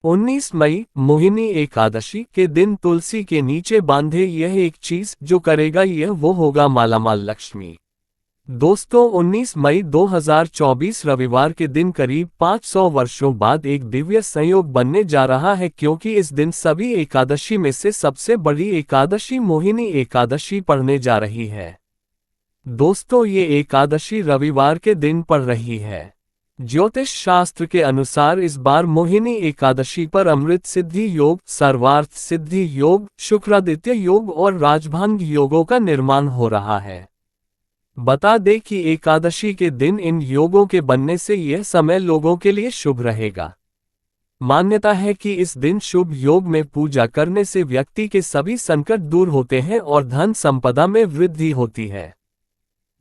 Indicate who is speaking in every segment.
Speaker 1: 19 मई मोहिनी एकादशी के दिन तुलसी के नीचे बांधे यह एक चीज जो करेगा यह वो होगा मालामाल लक्ष्मी। दोस्तों 19 मई 2024 रविवार के दिन करीब 500 वर्षों बाद एक दिव्य संयोग बनने जा रहा है, क्योंकि इस दिन सभी एकादशी में से सबसे बड़ी एकादशी मोहिनी एकादशी पड़ने जा रही है। दोस्तों ये एकादशी रविवार के दिन पड़ रही है। ज्योतिष शास्त्र के अनुसार इस बार मोहिनी एकादशी पर अमृत सिद्धि योग, सर्वार्थ सिद्धि योग, शुक्रादित्य योग और राजभांग योगों का निर्माण हो रहा है। बता दें कि एकादशी के दिन इन योगों के बनने से यह समय लोगों के लिए शुभ रहेगा। मान्यता है कि इस दिन शुभ योग में पूजा करने से व्यक्ति के सभी संकट दूर होते हैं और धन संपदा में वृद्धि होती है।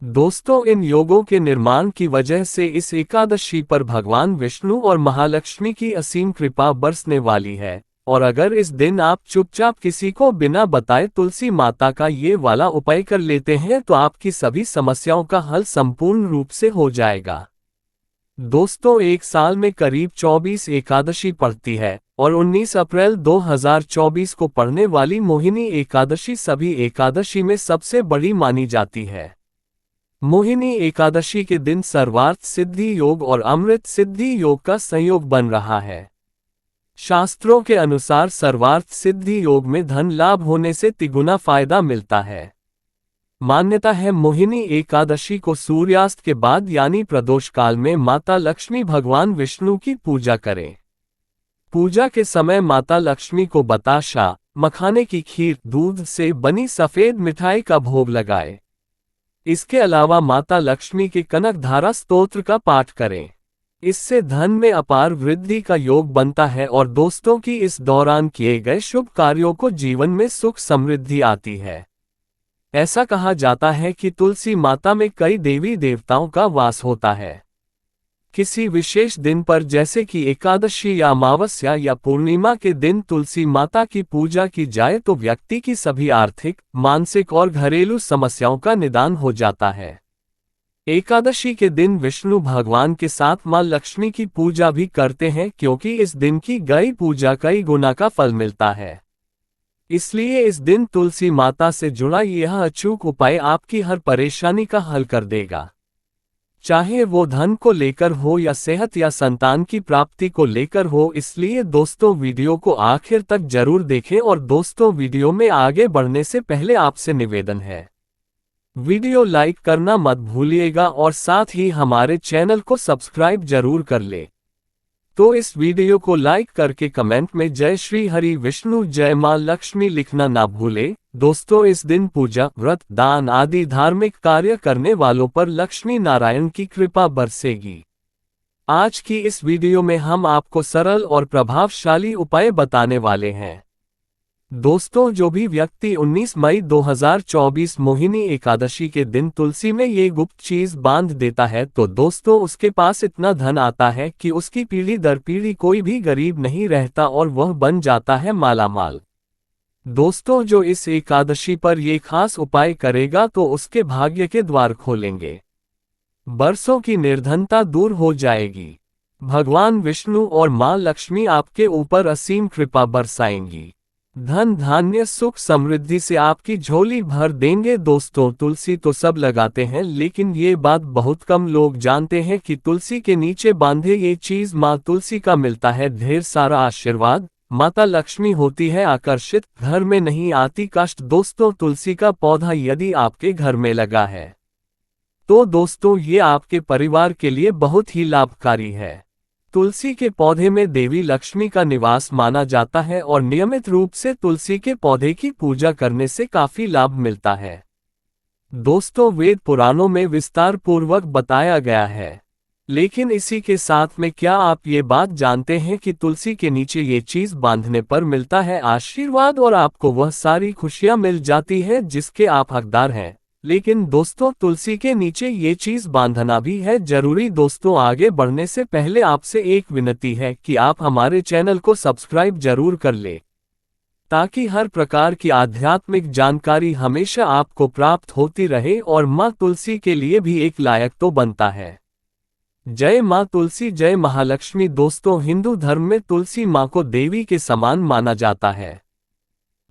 Speaker 1: दोस्तों इन योगों के निर्माण की वजह से इस एकादशी पर भगवान विष्णु और महालक्ष्मी की असीम कृपा बरसने वाली है। और अगर इस दिन आप चुपचाप किसी को बिना बताए तुलसी माता का ये वाला उपाय कर लेते हैं तो आपकी सभी समस्याओं का हल संपूर्ण रूप से हो जाएगा। दोस्तों एक साल में करीब 24 एकादशी पड़ती है और 19 अप्रैल 2024 को पड़ने वाली मोहिनी एकादशी सभी एकादशी में सबसे बड़ी मानी जाती है। मोहिनी एकादशी के दिन सर्वार्थ सिद्धि योग और अमृत सिद्धि योग का संयोग बन रहा है। शास्त्रों के अनुसार सर्वार्थ सिद्धि योग में धन लाभ होने से तिगुना फायदा मिलता है। मान्यता है मोहिनी एकादशी को सूर्यास्त के बाद यानी प्रदोष काल में माता लक्ष्मी भगवान विष्णु की पूजा करें। पूजा के समय माता लक्ष्मी को बताशा, मखाने की खीर, दूध से बनी सफेद मिठाई का भोग लगाए। इसके अलावा माता लक्ष्मी के कनकधारा स्तोत्र का पाठ करें। इससे धन में अपार वृद्धि का योग बनता है और दोस्तों की इस दौरान किए गए शुभ कार्यों को जीवन में सुख समृद्धि आती है। ऐसा कहा जाता है कि तुलसी माता में कई देवी देवताओं का वास होता है। किसी विशेष दिन पर जैसे कि एकादशी या अमावस्या या पूर्णिमा के दिन तुलसी माता की पूजा की जाए तो व्यक्ति की सभी आर्थिक, मानसिक और घरेलू समस्याओं का निदान हो जाता है। एकादशी के दिन विष्णु भगवान के साथ मां लक्ष्मी की पूजा भी करते हैं, क्योंकि इस दिन की गई पूजा कई गुना का फल मिलता है। इसलिए इस दिन तुलसी माता से जुड़ा यह अचूक उपाय आपकी हर परेशानी का हल कर देगा, चाहे वो धन को लेकर हो या सेहत या संतान की प्राप्ति को लेकर हो। इसलिए दोस्तों वीडियो को आखिर तक जरूर देखें। और दोस्तों वीडियो में आगे बढ़ने से पहले आपसे निवेदन है, वीडियो लाइक करना मत भूलिएगा और साथ ही हमारे चैनल को सब्सक्राइब जरूर कर ले। तो इस वीडियो को लाइक करके कमेंट में जय श्री हरि विष्णु जय मां लक्ष्मी लिखना ना भूले। दोस्तों इस दिन पूजा, व्रत, दान आदि धार्मिक कार्य करने वालों पर लक्ष्मी नारायण की कृपा बरसेगी। आज की इस वीडियो में हम आपको सरल और प्रभावशाली उपाय बताने वाले हैं। दोस्तों जो भी व्यक्ति 19 मई 2024 मोहिनी एकादशी के दिन तुलसी में ये गुप्त चीज बांध देता है तो दोस्तों उसके पास इतना धन आता है कि उसकी पीढ़ी दर पीढ़ी कोई भी गरीब नहीं रहता और वह बन जाता है मालामाल। दोस्तों जो इस एकादशी पर ये खास उपाय करेगा तो उसके भाग्य के द्वार खोलेंगे, बरसों की निर्धनता दूर हो जाएगी। भगवान विष्णु और मां लक्ष्मी आपके ऊपर असीम कृपा बरसाएंगी। धन धान्य सुख समृद्धि से आपकी झोली भर देंगे। दोस्तों तुलसी तो सब लगाते हैं, लेकिन ये बात बहुत कम लोग जानते हैं कि तुलसी के नीचे बांधे ये चीज माँ तुलसी का मिलता है ढेर सारा आशीर्वाद। माता लक्ष्मी होती है आकर्षित, घर में नहीं आती कष्ट। दोस्तों तुलसी का पौधा यदि आपके घर में लगा है तो दोस्तों ये आपके परिवार के लिए बहुत ही लाभकारी है। तुलसी के पौधे में देवी लक्ष्मी का निवास माना जाता है और नियमित रूप से तुलसी के पौधे की पूजा करने से काफी लाभ मिलता है। दोस्तों वेद पुराणों में विस्तार पूर्वक बताया गया है, लेकिन इसी के साथ में क्या आप ये बात जानते हैं कि तुलसी के नीचे ये चीज बांधने पर मिलता है आशीर्वाद और आपको वह सारी खुशियां मिल जाती है जिसके आप हकदार हैं। लेकिन दोस्तों तुलसी के नीचे ये चीज बांधना भी है जरूरी। दोस्तों आगे बढ़ने से पहले आपसे एक विनती है कि आप हमारे चैनल को सब्सक्राइब जरूर कर ले, ताकि हर प्रकार की आध्यात्मिक जानकारी हमेशा आपको प्राप्त होती रहे और मां तुलसी के लिए भी एक लायक तो बनता है। जय माँ तुलसी, जय महालक्ष्मी। दोस्तों, हिंदू धर्म में तुलसी माँ को देवी के समान माना जाता है,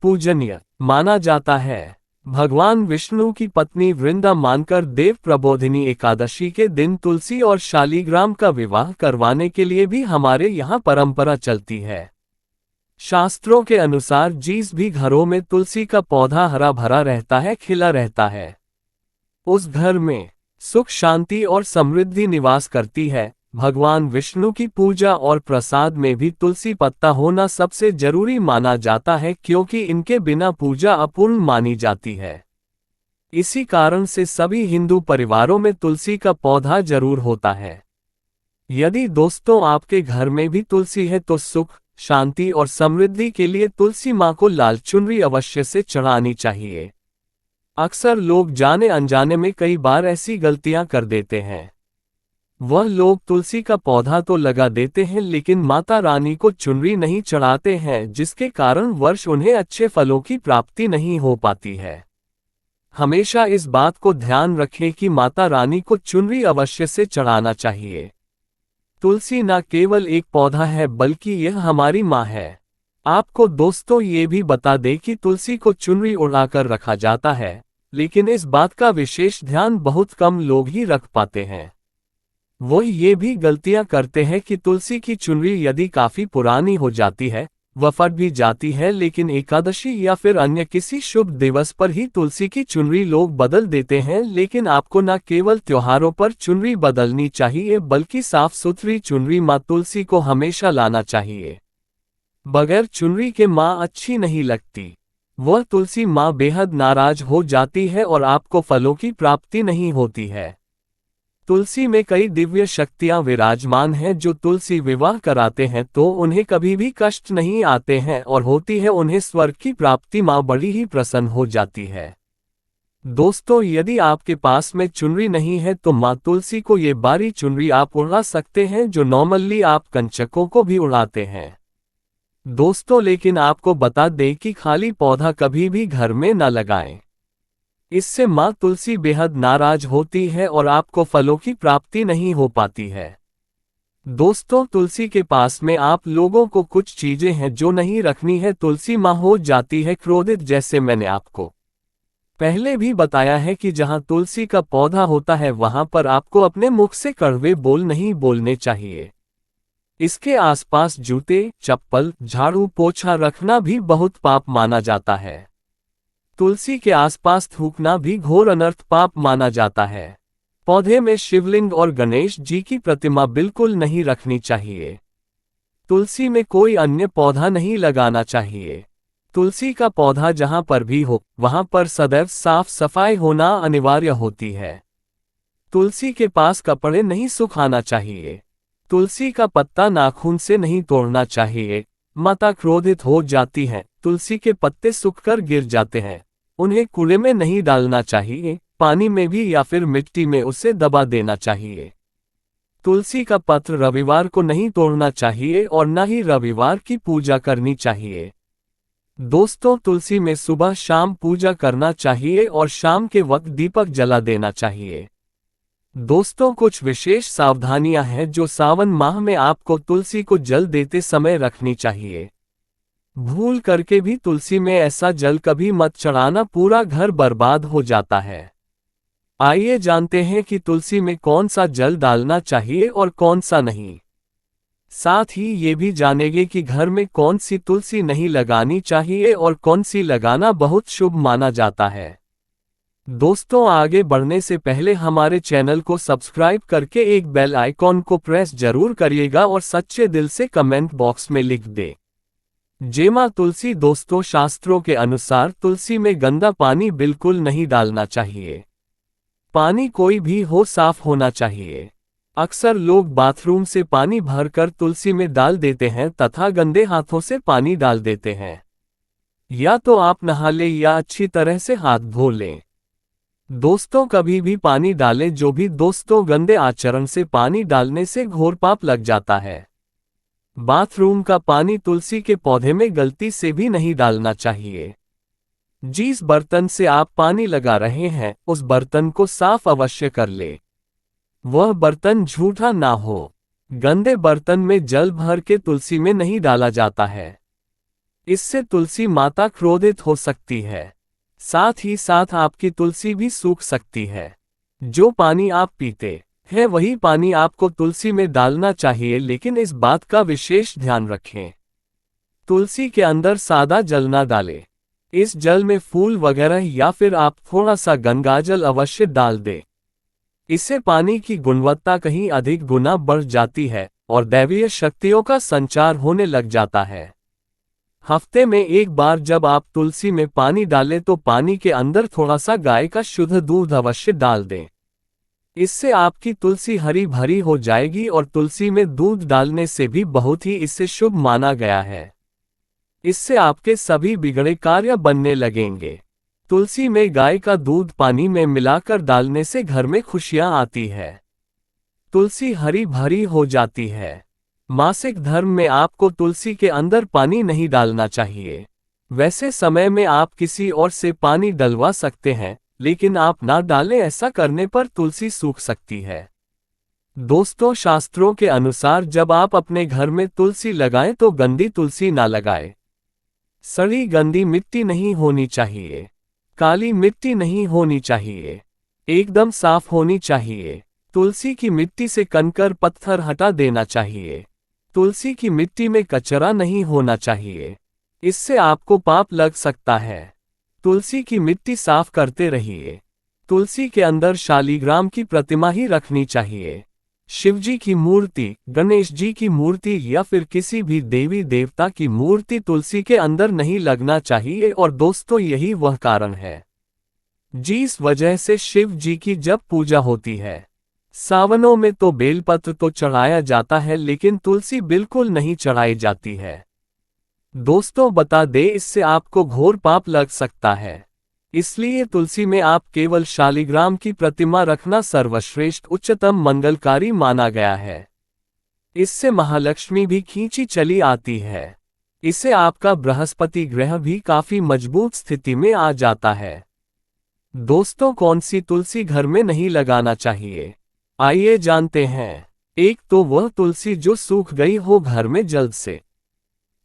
Speaker 1: पूजनीय माना जाता है। भगवान विष्णु की पत्नी वृंदा मानकर देव प्रबोधिनी एकादशी के दिन तुलसी और शालिग्राम का विवाह करवाने के लिए भी हमारे यहाँ परंपरा चलती है। शास्त्रों के अनुसार जिस भी घरों में तुलसी का पौधा हरा भरा रहता है, खिला रहता है, उस घर में सुख, शांति और समृद्धि निवास करती है। भगवान विष्णु की पूजा और प्रसाद में भी तुलसी पत्ता होना सबसे जरूरी माना जाता है, क्योंकि इनके बिना पूजा अपूर्ण मानी जाती है। इसी कारण से सभी हिंदू परिवारों में तुलसी का पौधा जरूर होता है। यदि दोस्तों आपके घर में भी तुलसी है तो सुख, शांति और समृद्धि के लिए तुलसी माँ को लाल चुनरी अवश्य से चढ़ानी चाहिए। अक्सर लोग जाने अनजाने में कई बार ऐसी गलतियां कर देते हैं। वह लोग तुलसी का पौधा तो लगा देते हैं लेकिन माता रानी को चुनरी नहीं चढ़ाते हैं, जिसके कारण वर्ष उन्हें अच्छे फलों की प्राप्ति नहीं हो पाती है। हमेशा इस बात को ध्यान रखें कि माता रानी को चुनरी अवश्य से चढ़ाना चाहिए। तुलसी न केवल एक पौधा है बल्कि यह हमारी माँ है। आपको दोस्तों ये भी बता दें कि तुलसी को चुनरी उड़ाकर रखा जाता है, लेकिन इस बात का विशेष ध्यान बहुत कम लोग ही रख पाते हैं। वो ये भी गलतियां करते हैं कि तुलसी की चुनरी यदि काफी पुरानी हो जाती है, वह फट भी जाती है, लेकिन एकादशी या फिर अन्य किसी शुभ दिवस पर ही तुलसी की चुनरी लोग बदल देते हैं। लेकिन आपको न केवल त्योहारों पर चुनरी बदलनी चाहिए बल्कि साफ सुथरी चुनरी माँ तुलसी को हमेशा लाना चाहिए। बगैर चुनरी के माँ अच्छी नहीं लगती। वह तुलसी माँ बेहद नाराज हो जाती है और आपको फलों की प्राप्ति नहीं होती है। तुलसी में कई दिव्य शक्तियां विराजमान हैं जो तुलसी विवाह कराते हैं तो उन्हें कभी भी कष्ट नहीं आते हैं और होती है उन्हें स्वर्ग की प्राप्ति। माँ बड़ी ही प्रसन्न हो जाती है। दोस्तों, यदि आपके पास में चुनरी नहीं है तो माँ तुलसी को ये बारी चुनरी आप उड़ा सकते हैं, जो नॉर्मली आप कंचकों को भी उड़ाते हैं। दोस्तों, लेकिन आपको बता दें कि खाली पौधा कभी भी घर में न लगाएं। इससे माँ तुलसी बेहद नाराज होती है और आपको फलों की प्राप्ति नहीं हो पाती है। दोस्तों, तुलसी के पास में आप लोगों को कुछ चीजें हैं जो नहीं रखनी है। तुलसी माँ हो जाती है क्रोधित, जैसे मैंने आपको पहले भी बताया है कि जहाँ तुलसी का पौधा होता है वहां पर आपको अपने मुख से कड़वे बोल नहीं बोलने चाहिए। इसके आसपास जूते, चप्पल, झाड़ू, पोछा रखना भी बहुत पाप माना जाता है। तुलसी के आसपास थूकना भी घोर अनर्थ पाप माना जाता है। पौधे में शिवलिंग और गणेश जी की प्रतिमा बिल्कुल नहीं रखनी चाहिए। तुलसी में कोई अन्य पौधा नहीं लगाना चाहिए। तुलसी का पौधा जहां पर भी हो वहां पर सदैव साफ सफाई होना अनिवार्य होती है। तुलसी के पास कपड़े नहीं सुखाना चाहिए। तुलसी का पत्ता नाखून से नहीं तोड़ना चाहिए। माता क्रोधित हो जाती है। तुलसी के पत्ते सूखकर गिर जाते हैं, उन्हें कूड़े में नहीं डालना चाहिए, पानी में भी या फिर मिट्टी में उसे दबा देना चाहिए। तुलसी का पत्र रविवार को नहीं तोड़ना चाहिए और न ही रविवार की पूजा करनी चाहिए। दोस्तों, तुलसी में सुबह शाम पूजा करना चाहिए और शाम के वक्त दीपक जला देना चाहिए। दोस्तों, कुछ विशेष सावधानियां हैं जो सावन माह में आपको तुलसी को जल देते समय रखनी चाहिए। भूल करके भी तुलसी में ऐसा जल कभी मत चढ़ाना, पूरा घर बर्बाद हो जाता है। आइए जानते हैं कि तुलसी में कौन सा जल डालना चाहिए और कौन सा नहीं। साथ ही ये भी जानेंगे कि घर में कौन सी तुलसी नहीं लगानी चाहिए और कौन सी लगाना बहुत शुभ माना जाता है। दोस्तों, आगे बढ़ने से पहले हमारे चैनल को सब्सक्राइब करके एक बेल आइकॉन को प्रेस जरूर करिएगा और सच्चे दिल से कमेंट बॉक्स में लिख दे जय मां तुलसी। दोस्तों, शास्त्रों के अनुसार तुलसी में गंदा पानी बिल्कुल नहीं डालना चाहिए। पानी कोई भी हो, साफ होना चाहिए। अक्सर लोग बाथरूम से पानी भरकर तुलसी में डाल देते हैं तथा गंदे हाथों से पानी डाल देते हैं। या तो आप नहा लें या अच्छी तरह से हाथ धो लें। दोस्तों, कभी भी पानी डालें जो भी दोस्तों गंदे आचरण से पानी डालने से घोर पाप लग जाता है। बाथरूम का पानी तुलसी के पौधे में गलती से भी नहीं डालना चाहिए। जिस बर्तन से आप पानी लगा रहे हैं उस बर्तन को साफ अवश्य कर ले। वह बर्तन झूठा ना हो। गंदे बर्तन में जल भर के तुलसी में नहीं डाला जाता है। इससे तुलसी माता क्रोधित हो सकती है। साथ ही साथ आपकी तुलसी भी सूख सकती है। जो पानी आप पीते हैं वही पानी आपको तुलसी में डालना चाहिए, लेकिन इस बात का विशेष ध्यान रखें। तुलसी के अंदर सादा जल ना डालें। इस जल में फूल वगैरह या फिर आप थोड़ा सा गंगाजल अवश्य डाल दें। इससे पानी की गुणवत्ता कहीं अधिक गुना बढ़ जाती है और दैवीय शक्तियों का संचार होने लग जाता है। हफ्ते में एक बार जब आप तुलसी में पानी डालें तो पानी के अंदर थोड़ा सा गाय का शुद्ध दूध अवश्य डाल दें। इससे आपकी तुलसी हरी भरी हो जाएगी और तुलसी में दूध डालने से भी बहुत ही इससे शुभ माना गया है। इससे आपके सभी बिगड़े कार्य बनने लगेंगे। तुलसी में गाय का दूध पानी में मिलाकर डालने से घर में खुशियां आती है। तुलसी हरी भरी हो जाती है। मासिक धर्म में आपको तुलसी के अंदर पानी नहीं डालना चाहिए। वैसे समय में आप किसी और से पानी डलवा सकते हैं, लेकिन आप ना डालें। ऐसा करने पर तुलसी सूख सकती है। दोस्तों, शास्त्रों के अनुसार जब आप अपने घर में तुलसी लगाएं तो गंदी तुलसी ना लगाएं। सड़ी गंदी मिट्टी नहीं होनी चाहिए। काली मिट्टी नहीं होनी चाहिए। एकदम साफ होनी चाहिए। तुलसी की मिट्टी से कंकर पत्थर हटा देना चाहिए। तुलसी की मिट्टी में कचरा नहीं होना चाहिए। इससे आपको पाप लग सकता है। तुलसी की मिट्टी साफ करते रहिए। तुलसी के अंदर शालिग्राम की प्रतिमा ही रखनी चाहिए। शिवजी की मूर्ति, गणेश जी की मूर्ति या फिर किसी भी देवी देवता की मूर्ति तुलसी के अंदर नहीं लगना चाहिए। और दोस्तों, यही वह कारण है जिस वजह से शिव जी की जब पूजा होती है सावनों में तो बेलपत्र तो चढ़ाया जाता है, लेकिन तुलसी बिल्कुल नहीं चढ़ाई जाती है। दोस्तों, बता दें, इससे आपको घोर पाप लग सकता है। इसलिए तुलसी में आप केवल शालिग्राम की प्रतिमा रखना सर्वश्रेष्ठ उच्चतम मंगलकारी माना गया है। इससे महालक्ष्मी भी खींची चली आती है। इससे आपका बृहस्पति ग्रह भी काफी मजबूत स्थिति में आ जाता है। दोस्तों, कौन सी तुलसी घर में नहीं लगाना चाहिए, आइए जानते हैं। एक तो वह तुलसी जो सूख गई हो घर में जल्द से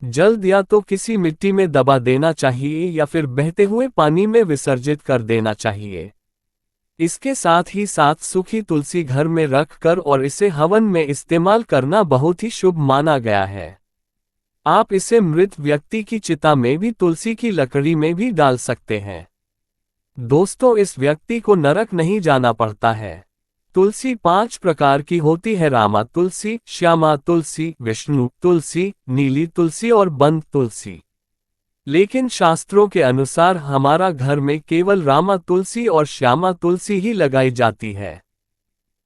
Speaker 1: जल्द या तो किसी मिट्टी में दबा देना चाहिए या फिर बहते हुए पानी में विसर्जित कर देना चाहिए। इसके साथ ही साथ सूखी तुलसी घर में रखकर और इसे हवन में इस्तेमाल करना बहुत ही शुभ माना गया है। आप इसे मृत व्यक्ति की चिता में भी तुलसी की लकड़ी में भी डाल सकते हैं। दोस्तों, इस व्यक्ति को नरक नहीं जाना पड़ता है। तुलसी 5 प्रकार की होती है: रामा तुलसी, श्यामा तुलसी, विष्णु तुलसी, नीली तुलसी और बंद तुलसी। लेकिन शास्त्रों के अनुसार हमारा घर में केवल रामा तुलसी और श्यामा तुलसी ही लगाई जाती है।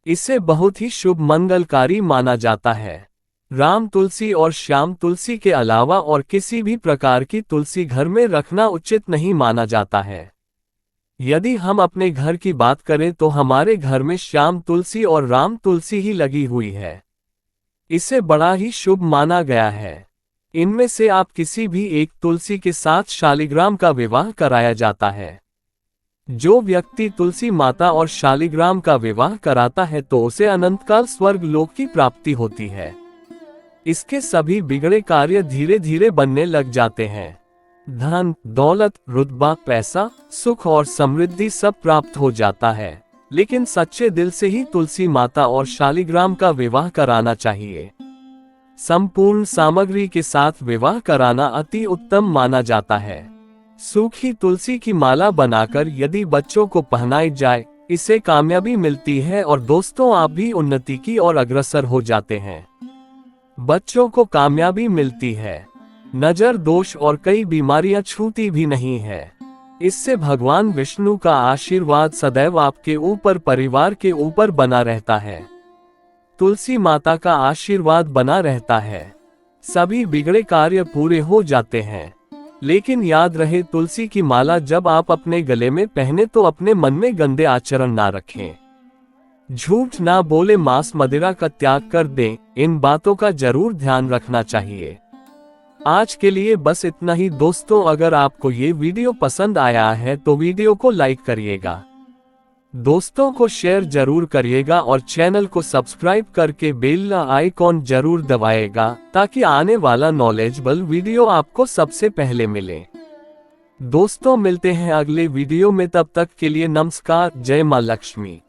Speaker 1: इसे बहुत ही शुभ मंगलकारी माना जाता है। राम तुलसी और श्याम तुलसी के अलावा और किसी भी प्रकार की तुलसी घर में रखना उचित नहीं माना जाता है। यदि हम अपने घर की बात करें तो हमारे घर में श्याम तुलसी और राम तुलसी ही लगी हुई है। इसे बड़ा ही शुभ माना गया है। इनमें से आप किसी भी एक तुलसी के साथ शालिग्राम का विवाह कराया जाता है। जो व्यक्ति तुलसी माता और शालिग्राम का विवाह कराता है तो उसे अनंतकाल स्वर्ग लोक की प्राप्ति होती है। इसके सभी बिगड़े कार्य धीरे धीरे बनने लग जाते हैं। धन, दौलत, रुतबा, पैसा, सुख और समृद्धि सब प्राप्त हो जाता है। लेकिन सच्चे दिल से ही तुलसी माता और शालिग्राम का विवाह कराना चाहिए। संपूर्ण सामग्री के साथ विवाह कराना अति उत्तम माना जाता है। सूखी तुलसी की माला बनाकर यदि बच्चों को पहनाई जाए, इससे कामयाबी मिलती है और दोस्तों, आप भी उन्नति की ओर अग्रसर हो जाते हैं। बच्चों को कामयाबी मिलती है, नजर दोष और कई बीमारियां छूती भी नहीं है। इससे भगवान विष्णु का आशीर्वाद सदैव आपके ऊपर, परिवार के ऊपर बना रहता है। तुलसी माता का आशीर्वाद बना रहता है। सभी बिगड़े कार्य पूरे हो जाते हैं। लेकिन याद रहे, तुलसी की माला जब आप अपने गले में पहने तो अपने मन में गंदे आचरण ना रखें। झूठ ना बोले, मांस मदिरा का त्याग कर दें। इन बातों का जरूर ध्यान रखना चाहिए। आज के लिए बस इतना ही दोस्तों। अगर आपको ये वीडियो पसंद आया है तो वीडियो को लाइक करिएगा। दोस्तों को शेयर जरूर करिएगा और चैनल को सब्सक्राइब करके बेल आइकॉन जरूर दबाएगा ताकि आने वाला नॉलेजेबल वीडियो आपको सबसे पहले मिले। दोस्तों मिलते हैं अगले वीडियो में, तब तक के लिए नमस्कार। जय मां लक्ष्मी।